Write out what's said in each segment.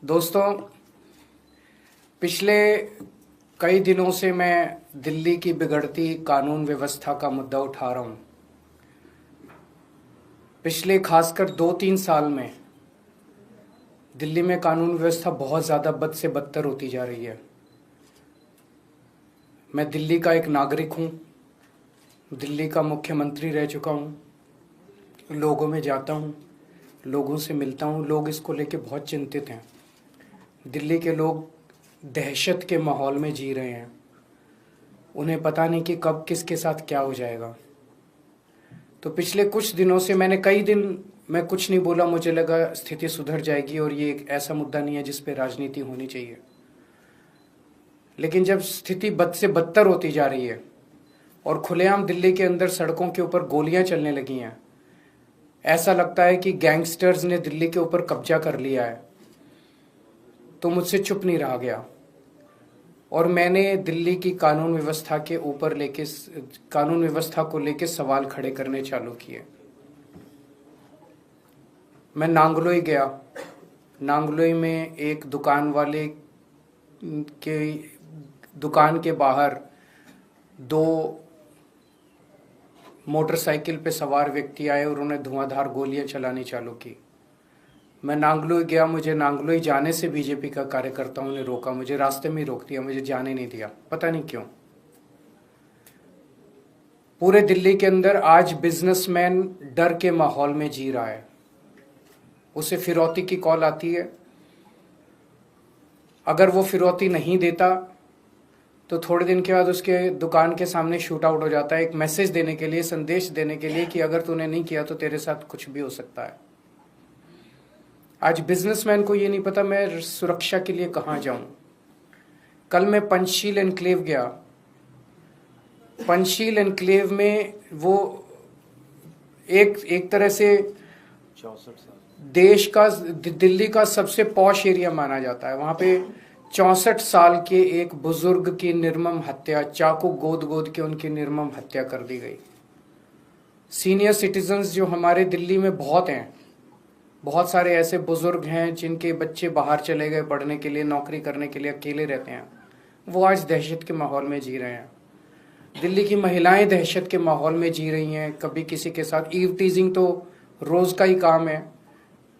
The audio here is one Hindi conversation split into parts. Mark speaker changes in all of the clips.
Speaker 1: दोस्तों, पिछले कई दिनों से मैं दिल्ली की बिगड़ती कानून व्यवस्था का मुद्दा उठा रहा हूँ। पिछले खासकर 2-3 साल में दिल्ली में कानून व्यवस्था बहुत ज़्यादा बद से बदतर होती जा रही है। मैं दिल्ली का एक नागरिक हूँ, दिल्ली का मुख्यमंत्री रह चुका हूँ, लोगों में जाता हूँ, लोगों से मिलता हूँ। लोग इसको लेके बहुत चिंतित हैं। दिल्ली के लोग दहशत के माहौल में जी रहे हैं। उन्हें पता नहीं कि कब किसके साथ क्या हो जाएगा। तो पिछले कुछ दिनों से मैं कुछ नहीं बोला। मुझे लगा स्थिति सुधर जाएगी और ये एक ऐसा मुद्दा नहीं है जिस पे राजनीति होनी चाहिए। लेकिन जब स्थिति बद से बदतर होती जा रही है और खुलेआम दिल्ली के अंदर सड़कों के ऊपर गोलियां चलने लगी हैं, ऐसा लगता है कि गैंगस्टर्स ने दिल्ली के ऊपर कब्जा कर लिया है, तो मुझसे चुप नहीं रहा गया और मैंने दिल्ली की कानून व्यवस्था को लेके सवाल खड़े करने चालू किए। मैं नांगलोई गया। नांगलोई में एक दुकान के बाहर 2 मोटरसाइकिल पे सवार व्यक्ति आए और उन्हें धुआंधार गोलियां चलानी चालू की। मैं नांगलोई गया। मुझे नांगलोई जाने से बीजेपी का कार्यकर्ताओं ने रोका, मुझे रास्ते में ही रोक दिया, मुझे जाने नहीं दिया, पता नहीं क्यों। पूरे दिल्ली के अंदर आज बिजनेसमैन डर के माहौल में जी रहा है। उसे फिरौती की कॉल आती है। अगर वो फिरौती नहीं देता तो थोड़े दिन के बाद उसके दुकान के सामने शूट आउट हो जाता है, एक मैसेज देने के लिए, संदेश देने के लिए कि अगर तूने नहीं किया तो तेरे साथ कुछ भी हो सकता है। आज बिजनेसमैन को ये नहीं पता मैं सुरक्षा के लिए कहाँ जाऊं। कल मैं पंचशील एनक्लेव गया। पंचशील एनक्लेव में वो एक तरह से
Speaker 2: 64 साल
Speaker 1: दिल्ली का सबसे पॉश एरिया माना जाता है। वहां पे 64 साल के एक बुजुर्ग की निर्मम हत्या, चाकू गोद के उनकी निर्मम हत्या कर दी गई। सीनियर सिटीजन्स जो हमारे दिल्ली में बहुत हैं, बहुत सारे ऐसे बुजुर्ग हैं जिनके बच्चे बाहर चले गए पढ़ने के लिए, नौकरी करने के लिए, अकेले रहते हैं, वो आज दहशत के माहौल में जी रहे हैं। दिल्ली की महिलाएं दहशत के माहौल में जी रही हैं। कभी किसी के साथ ईव टीजिंग तो रोज का ही काम है,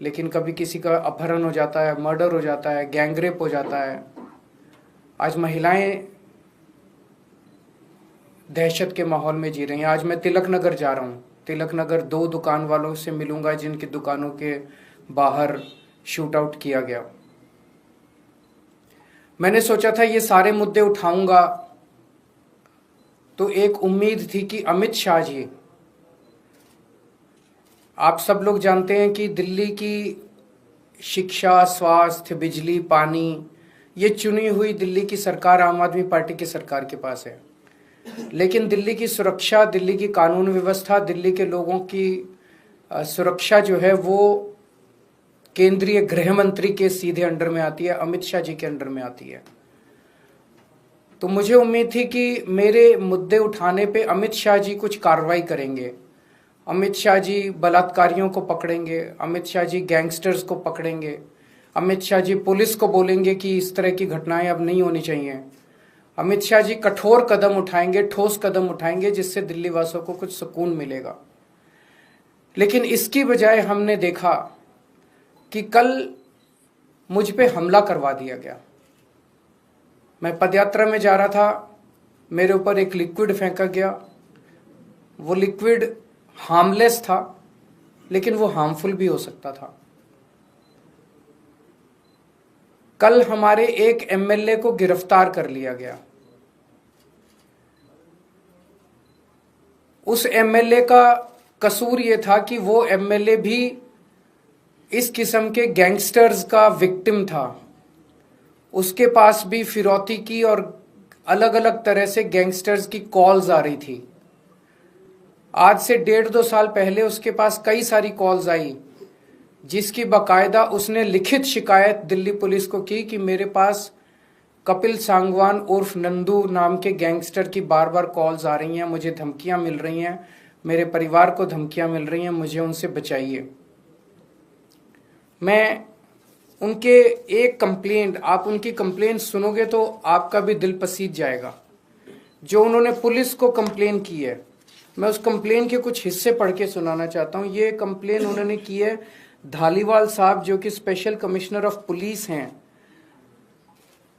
Speaker 1: लेकिन कभी किसी का अपहरण हो जाता है, मर्डर हो जाता है, गैंगरेप हो जाता है। आज महिलाएं दहशत के माहौल में जी रही हैं। आज मैं तिलक नगर जा रहा हूँ। तिलक नगर 2 दुकान वालों से मिलूंगा जिनकी दुकानों के बाहर शूट आउट किया गया। मैंने सोचा था ये सारे मुद्दे उठाऊंगा तो एक उम्मीद थी कि अमित शाह जी, आप सब लोग जानते हैं कि दिल्ली की शिक्षा, स्वास्थ्य, बिजली, पानी, ये चुनी हुई दिल्ली की सरकार आम आदमी पार्टी की सरकार के पास है। लेकिन दिल्ली की सुरक्षा, दिल्ली की कानून व्यवस्था, दिल्ली के लोगों की सुरक्षा जो है वो केंद्रीय गृह मंत्री के सीधे अंडर में आती है, अमित शाह जी के अंडर में आती है। तो मुझे उम्मीद थी कि मेरे मुद्दे उठाने पे अमित शाह जी कुछ कार्रवाई करेंगे, अमित शाह जी बलात्कारियों को पकड़ेंगे, अमित शाह जी गैंगस्टर्स को पकड़ेंगे, अमित शाह जी पुलिस को बोलेंगे कि इस तरह की घटनाएं अब नहीं होनी चाहिए, अमित शाह जी कठोर कदम उठाएंगे, ठोस कदम उठाएंगे जिससे दिल्ली वासियों को कुछ सुकून मिलेगा। लेकिन इसकी बजाय हमने देखा कि कल मुझ पे हमला करवा दिया गया। मैं पदयात्रा में जा रहा था, मेरे ऊपर एक लिक्विड फेंका गया। वो लिक्विड हार्मलेस था, लेकिन वो हार्मफुल भी हो सकता था। कल हमारे एक एमएलए को गिरफ्तार कर लिया गया। उस एमएलए का कसूर ये था कि वो एमएलए भी इस किस्म के गैंगस्टर्स का विक्टिम था। उसके पास भी फिरौती की और अलग अलग तरह से गैंगस्टर्स की कॉल्स आ रही थी। आज से 1.5-2 साल पहले उसके पास कई सारी कॉल्स आई, जिसकी बाकायदा उसने लिखित शिकायत दिल्ली पुलिस को की कि मेरे पास कपिल सांगवान उर्फ नंदू नाम के गैंगस्टर की बार बार कॉल्स आ रही हैं, मुझे धमकियां मिल रही हैं, मेरे परिवार को धमकियां मिल रही हैं, मुझे उनसे बचाइए। मैं उनके एक कंप्लेंट, आप उनकी कंप्लेंट सुनोगे तो आपका भी दिल पसीज जाएगा। जो उन्होंने पुलिस को कंप्लेन की है, मैं उस कंप्लेन के कुछ हिस्से पढ़ के सुनाना चाहता हूँ। ये कंप्लेन उन्होंने की है धालीवाल साहब, जो कि स्पेशल कमिश्नर ऑफ पुलिस हैं,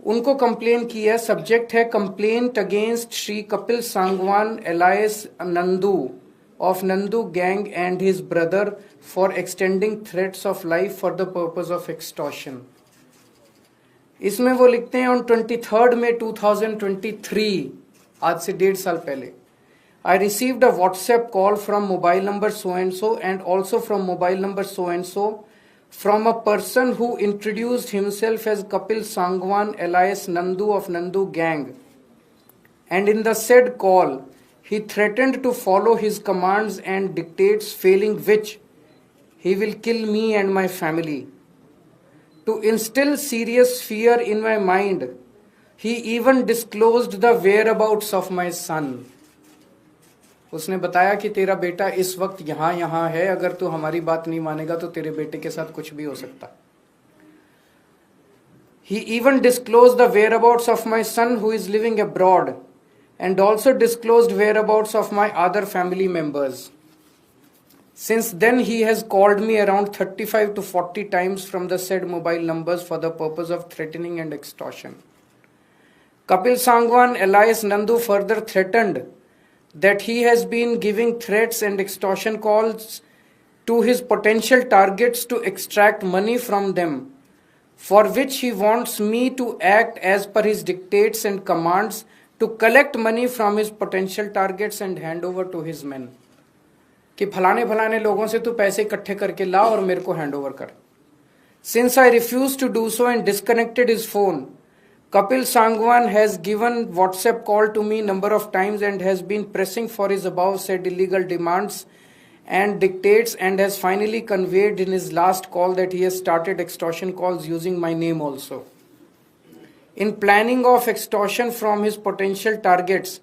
Speaker 1: उनको कंप्लेन की है। सब्जेक्ट है complaint against Shri Kapil Sangwan alliance Nandu of Nandu gang and his brother for extending threats of life for the purpose of extortion। इसमें वो लिखते हैं on 23rd May 2023, आज से 1.5 साल पहले, I received a WhatsApp call from mobile number so and so and also from mobile number so and so from a person who introduced himself as Kapil Sangwan alias Nandu of Nandu gang, and in the said call he threatened to follow his commands and dictates, failing which he will kill me and my family. To instill serious fear in my mind, he even disclosed the whereabouts of my son। उसने बताया कि तेरा बेटा इस वक्त यहाँ है, अगर तू हमारी बात नहीं मानेगा तो तेरे बेटे के साथ कुछ भी हो सकता। He even disclosed the whereabouts of my son who is living abroad, and also disclosed whereabouts of my other family members. Since then he has called me around 35 to 40 times from the said mobile numbers for the purpose of threatening and extortion. Kapil Sangwan alias Nandu further threatened that he has been giving threats and extortion calls to his potential targets to extract money from them, for which he wants me to act as per his dictates and commands to collect money from his potential targets and hand over to his men। कि फलाने फलाने लोगों से तू पैसे इकट्ठे करके ला और मेरे को हैंड ओवर कर। Since I refused to do so and disconnected his phone, Kapil Sangwan has given WhatsApp call to me number of times and has been pressing for his above said illegal demands and dictates, and has finally conveyed in his last call that he has started extortion calls using my name also। In planning of extortion from his potential targets,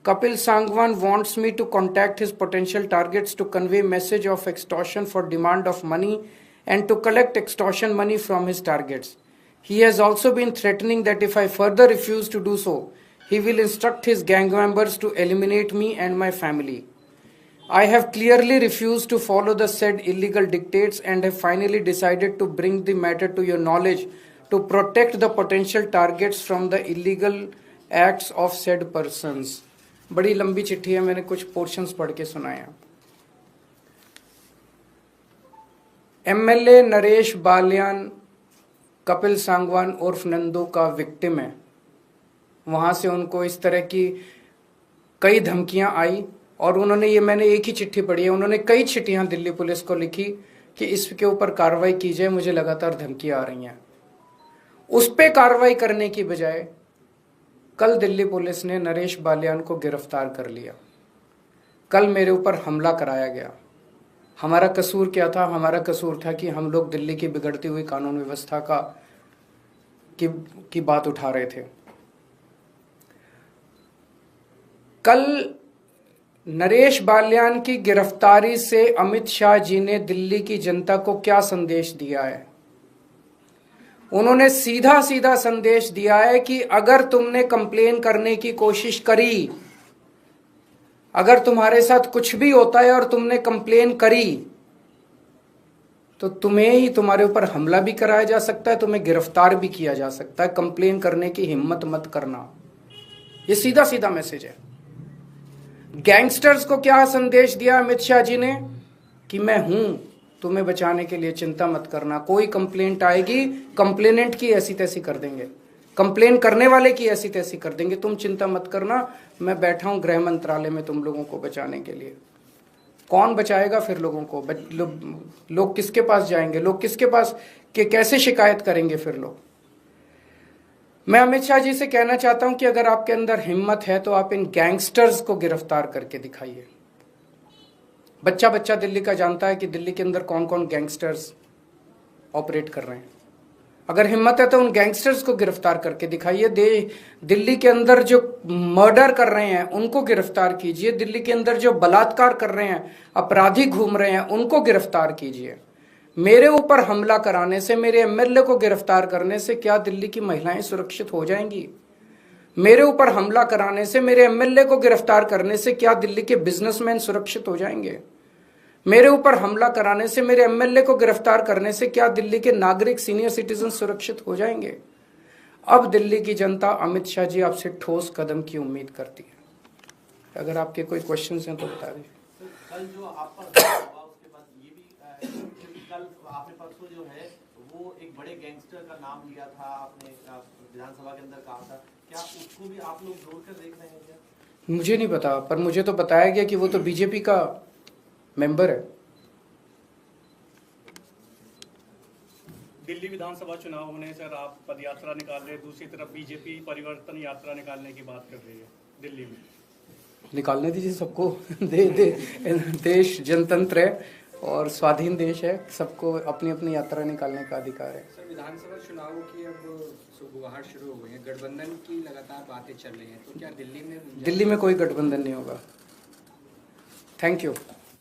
Speaker 1: Kapil Sangwan wants me to contact his potential targets to convey message of extortion for demand of money and to collect extortion money from his targets। He has also been threatening that if I further refuse to do so, he will instruct his gang members to eliminate me and my family। I have clearly refused to follow the said illegal dictates and have finally decided to bring the matter to your knowledge to protect the potential targets from the illegal acts of said persons। बड़ी लंबी चिट्ठी है, मैंने कुछ पोर्शंस पढ़ के सुनाया। एमएलए नरेश बालियान कपिल सांगवान उर्फ नंदू का विक्टिम है। वहां से उनको इस तरह की कई धमकियां आई और उन्होंने, ये मैंने एक ही चिट्ठी पढ़ी है, उन्होंने कई चिट्ठियां दिल्ली पुलिस को लिखी कि इसके ऊपर कार्रवाई की जाए, मुझे लगातार धमकियां आ रही हैं। उस पे कार्रवाई करने की बजाय कल दिल्ली पुलिस ने नरेश बालियान को गिरफ्तार कर लिया। कल मेरे ऊपर हमला कराया गया। हमारा कसूर क्या था? हमारा कसूर था कि हम लोग दिल्ली की बिगड़ती हुई कानून व्यवस्था की बात उठा रहे थे। कल नरेश बालियान की गिरफ्तारी से अमित शाह जी ने दिल्ली की जनता को क्या संदेश दिया है? उन्होंने सीधा सीधा संदेश दिया है कि अगर तुमने कंप्लेन करने की कोशिश करी, अगर तुम्हारे साथ कुछ भी होता है और तुमने कंप्लेन करी, तो तुम्हें ही, तुम्हारे ऊपर हमला भी कराया जा सकता है, तुम्हें गिरफ्तार भी किया जा सकता है। कंप्लेन करने की हिम्मत मत करना। ये सीधा सीधा मैसेज है। गैंगस्टर्स को क्या संदेश दिया अमित शाह जी ने? कि मैं हूं तुम्हें बचाने के लिए, चिंता मत करना। कोई कंप्लेंट आएगी, कंप्लेनेंट की ऐसी तैसी कर देंगे, कंप्लेन करने वाले की ऐसी तैसी कर देंगे, तुम चिंता मत करना, मैं बैठा हूं गृह मंत्रालय में तुम लोगों को बचाने के लिए। कौन बचाएगा फिर लोगों को? लोग किसके पास जाएंगे? लोग किसके पास कैसे शिकायत करेंगे फिर लोग? मैं अमित शाह जी से कहना चाहता हूं कि अगर आपके अंदर हिम्मत है तो आप इन गैंगस्टर्स को गिरफ्तार करके दिखाइए। बच्चा बच्चा दिल्ली का जानता है कि दिल्ली के अंदर कौन कौन गैंगस्टर्स ऑपरेट कर रहे हैं। अगर हिम्मत है तो उन गैंगस्टर्स को गिरफ्तार करके दिखाइए। दिल्ली के अंदर जो मर्डर कर रहे हैं उनको गिरफ्तार कीजिए। दिल्ली के अंदर जो बलात्कार कर रहे हैं, अपराधी घूम रहे हैं, उनको गिरफ्तार कीजिए। मेरे ऊपर हमला कराने से, मेरे एमएलए को गिरफ्तार करने से क्या दिल्ली की महिलाएं सुरक्षित हो जाएंगी? मेरे ऊपर हमला कराने से, मेरे एमएलए को गिरफ्तार करने से क्या दिल्ली के बिजनेसमैन सुरक्षित हो जाएंगे? मेरे ऊपर हमला कराने से, मेरे एमएलए को गिरफ्तार करने से क्या दिल्ली के नागरिक, सीनियर सिटीजन सुरक्षित हो जाएंगे? अब दिल्ली की जनता अमित शाह जी आपसे ठोस कदम की उम्मीद करती है। अगर आपके कोई क्वेश्चंस हैं तो बता दीजिए।
Speaker 2: कल जो आप पर हुआ उसके बाद ये भी कल आपने परसों जो है वो एक बड़े गैंगस्टर का नाम लिया था, आपने विधानसभा के अंदर कहा था, क्या उसको भी आप लोग जोड़कर देख रहे हैं क्या?
Speaker 1: मुझे नहीं पता, पर मुझे तो बताया गया कि वो तो बीजेपी का मेंबर है।
Speaker 3: दिल्ली विधानसभा चुनाव होने सर आप पदयात्रा निकाल रहे हैं, दूसरी तरफ बीजेपी परिवर्तन यात्रा निकालने की बात कर रही है दिल्ली में।
Speaker 1: निकालने दीजिए सबको। देश जनतंत्र है और स्वाधीन देश है, सबको अपनी अपनी यात्रा निकालने का अधिकार है।
Speaker 4: सर, विधानसभा चुनावों की अब सुगबुगाहट शुरू हो गई है, गठबंधन की लगातार बातें चल रही हैं, तो क्या दिल्ली में
Speaker 1: कोई गठबंधन नहीं होगा। Thank you.